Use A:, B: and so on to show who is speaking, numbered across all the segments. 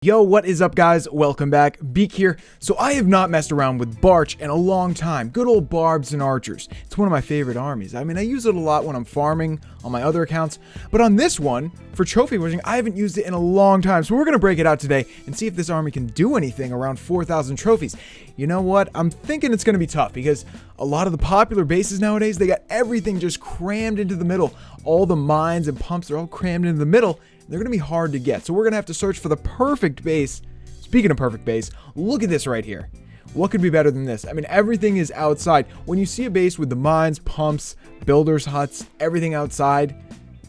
A: Yo, what is up guys? Welcome back, Beak here. So I have not messed around with Barch in a long time. Good old barbs and archers. It's one of my favorite armies. I mean, I use it a lot when I'm farming on my other accounts, but on this one, for trophy pushing, I haven't used it in a long time. So we're gonna break it out today and see if this army can do anything around 4,000 trophies. You know what? I'm thinking it's gonna be tough because a lot of the popular bases nowadays, they got everything just crammed into the middle. All the mines and pumps are all crammed into the middle. They're going to be hard to get, so we're going to have to search for the perfect base. Speaking of perfect base, look at this right here. What could be better than this? I mean, everything is outside. When you see a base with the mines, pumps, builders' huts, everything outside,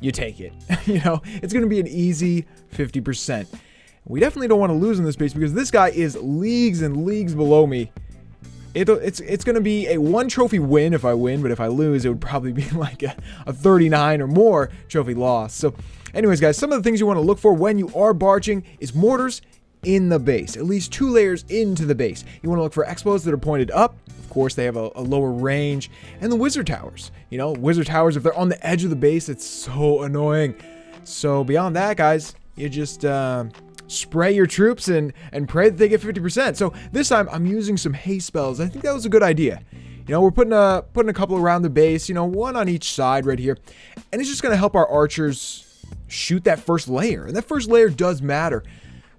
A: you take it. You know, it's going to be an easy 50%. We definitely don't want to lose in this base because this guy is leagues and leagues below me. It's going to be a 1 trophy win if I win, but if I lose, it would probably be like a 39 or more trophy loss. So anyways, guys, some of the things you want to look for when you are barching is mortars in the base, at least 2 layers into the base. You want to look for expos that are pointed up. Of course, they have a lower range. And the wizard towers. You know, wizard towers, if they're on the edge of the base, it's so annoying. So beyond that, guys, you just spray your troops and pray that they get 50%. So this time I'm using some haste spells. I think that was a good idea. You know, we're putting a couple around the base, you know, 1 on each side right here. And it's just going to help our archers shoot that first layer. And that first layer does matter.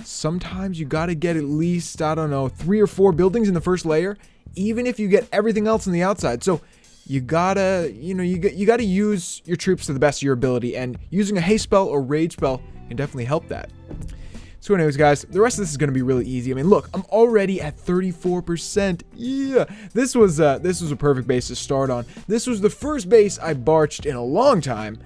A: Sometimes you got to get at least, I don't know, 3 or 4 buildings in the first layer, even if you get everything else on the outside. So you gotta, you know, you gotta use your troops to the best of your ability, and using a haste spell or rage spell can definitely help that. So anyways, guys, the rest of this is going to be really easy. I mean, look, I'm already at 34%. Yeah, this was a perfect base to start on. This was the first base I barched in a long time,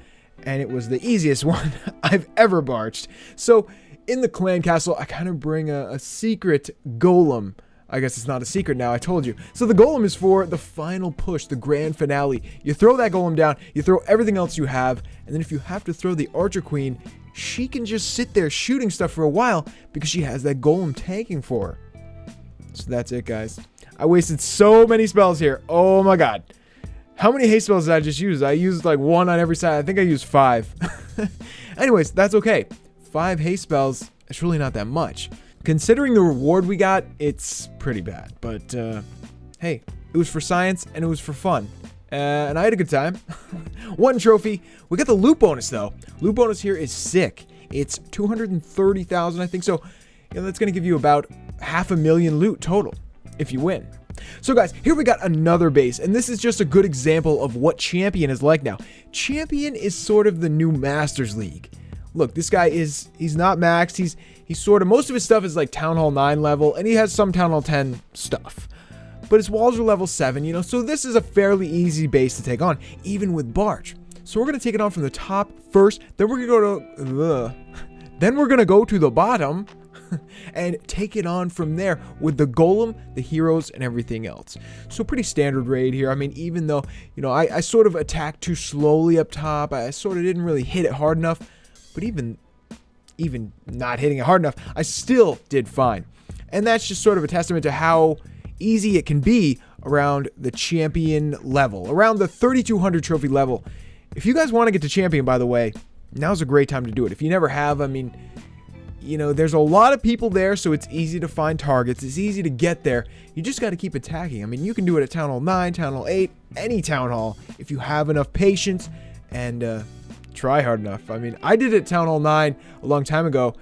A: and it was the easiest one I've ever barched. So in the clan castle, I kind of bring a secret golem. I guess it's not a secret now, I told you. So the golem is for the final push, the grand finale. You throw that golem down, you throw everything else you have, and then if you have to throw the archer queen, she can just sit there shooting stuff for a while because she has that golem tanking for her. So that's it, guys. I wasted so many spells here. Oh my god. How many haste spells did I just use? I used like 1 on every side. I think I used 5. Anyways, that's okay. 5 haste spells, it's really not that much. Considering the reward we got, it's pretty bad. But hey, it was for science and it was for fun. And I had a good time. 1 trophy. We got the loot bonus though. Loot bonus here is sick. It's 230,000, I think. So, you know, that's going to give you about 500,000 loot total if you win. So guys, here we got another base, and this is just a good example of what Champion is like now. Champion is sort of the new Masters League. Look, this guy he's not maxed. He's sort of, most of his stuff is like Town Hall 9 level, and he has some Town Hall 10 stuff. But his walls are level 7, you know, so this is a fairly easy base to take on, even with Barch. So we're going to take it on from the top first, then we're going to go to the bottom and take it on from there with the golem, the heroes, and everything else. So pretty standard raid here. I mean, even though, you know, I sort of attacked too slowly up top, I sort of didn't really hit it hard enough, but even not hitting it hard enough, I still did fine. And that's just sort of a testament to how easy it can be around the champion level, around the 3,200 trophy level. If you guys want to get to champion, by the way, now's a great time to do it. If you never have, I mean, you know, there's a lot of people there, so it's easy to find targets. It's easy to get there. You just got to keep attacking. I mean, you can do it at Town Hall 9, Town Hall 8, any Town Hall, if you have enough patience and try hard enough. I mean, I did it at Town Hall 9 a long time ago,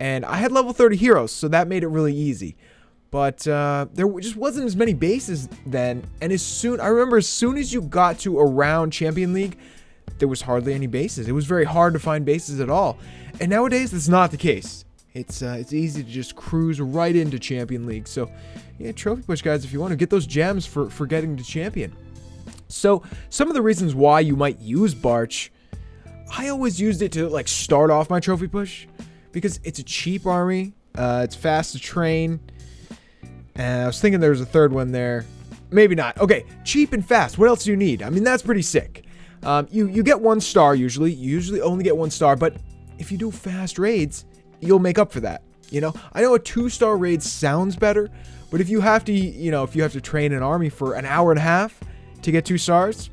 A: and I had level 30 heroes, so that made it really easy. But there just wasn't as many bases then, and I remember as soon as you got to around Champion League, there was hardly any bases. It was very hard to find bases at all. And nowadays, that's not the case. It's easy to just cruise right into Champion League. So, yeah, trophy push, guys, if you want to get those gems for getting to champion. So, some of the reasons why you might use Barch, I always used it to, like, start off my trophy push. Because it's a cheap army. It's fast to train. I was thinking there was a third one there. Maybe not. Okay, cheap and fast. What else do you need? I mean, that's pretty sick. You get 1 star usually. You usually only get 1 star, but if you do fast raids, you'll make up for that. You know, I know a 2-star raid sounds better, but if you have to, you know, if you have to train an army for an hour and a half to get 2 stars,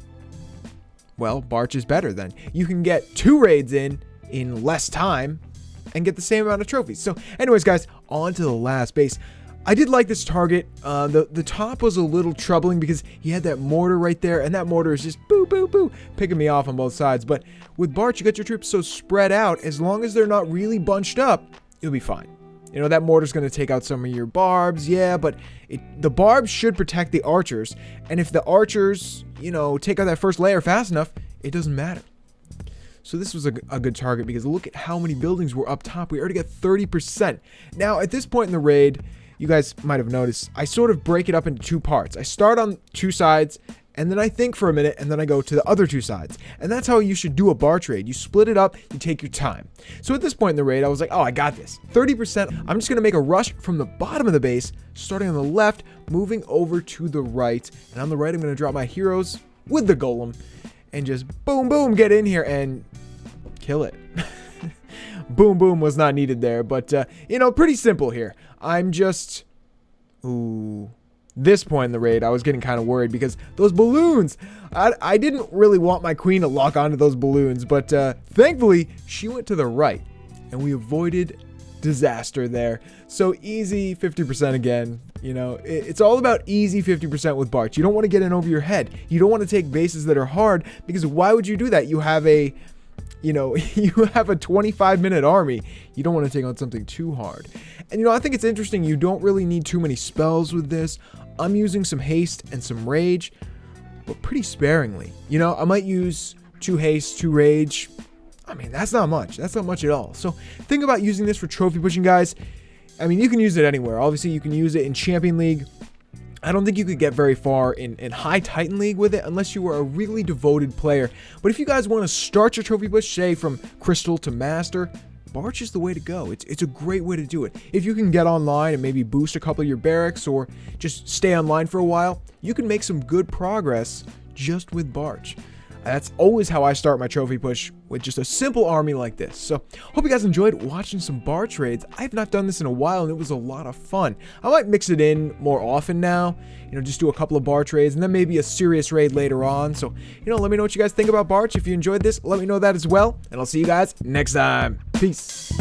A: well, Barch is better then. You can get 2 raids in in less time and get the same amount of trophies. So anyways, guys, on to the last base. I did like this target. The top was a little troubling because he had that mortar right there, and that mortar is just boo, boo, boo, picking me off on both sides. But with Barch, you got your troops so spread out, as long as they're not really bunched up, you'll be fine. You know, that mortar's going to take out some of your barbs, yeah, but the barbs should protect the archers. And if the archers, you know, take out that first layer fast enough, it doesn't matter. So this was a good target because look at how many buildings were up top. We already got 30%. Now, at this point in the raid, you guys might have noticed, I sort of break it up into two parts. I start on two sides, and then I think for a minute, and then I go to the other two sides. And that's how you should do a Barch raid. You split it up, you take your time. So at this point in the raid, I was like, oh, I got this. 30%, I'm just going to make a rush from the bottom of the base, starting on the left, moving over to the right. And on the right, I'm going to drop my heroes with the golem, and just boom, boom, get in here and kill it. Boom, boom was not needed there, but, you know, pretty simple here. I'm just... Ooh... This point in the raid, I was getting kind of worried because those balloons, I didn't really want my queen to lock onto those balloons, but thankfully, she went to the right, and we avoided disaster there. So easy 50% again. You know, it's all about easy 50% with Barch. You don't want to get in over your head. You don't want to take bases that are hard, because why would you do that? You have a... You know, you have a 25-minute army. You don't want to take on something too hard. And, you know, I think it's interesting. You don't really need too many spells with this. I'm using some haste and some rage, but pretty sparingly. You know, I might use 2 haste, 2 rage. I mean, that's not much. That's not much at all. So think about using this for trophy pushing, guys. I mean, you can use it anywhere. Obviously, you can use it in Champion League. I don't think you could get very far in High Titan League with it unless you were a really devoted player. But if you guys want to start your trophy push, say from Crystal to Master, Barch is the way to go. It's a great way to do it. If you can get online and maybe boost a couple of your barracks or just stay online for a while, you can make some good progress just with Barch. That's always how I start my trophy push, with just a simple army like this. So, hope you guys enjoyed watching some Barch raids. I've not done this in a while, and it was a lot of fun. I might mix it in more often now, you know, just do a couple of Barch raids, and then maybe a serious raid later on. So, you know, let me know what you guys think about Barch. If you enjoyed this, let me know that as well, and I'll see you guys next time. Peace.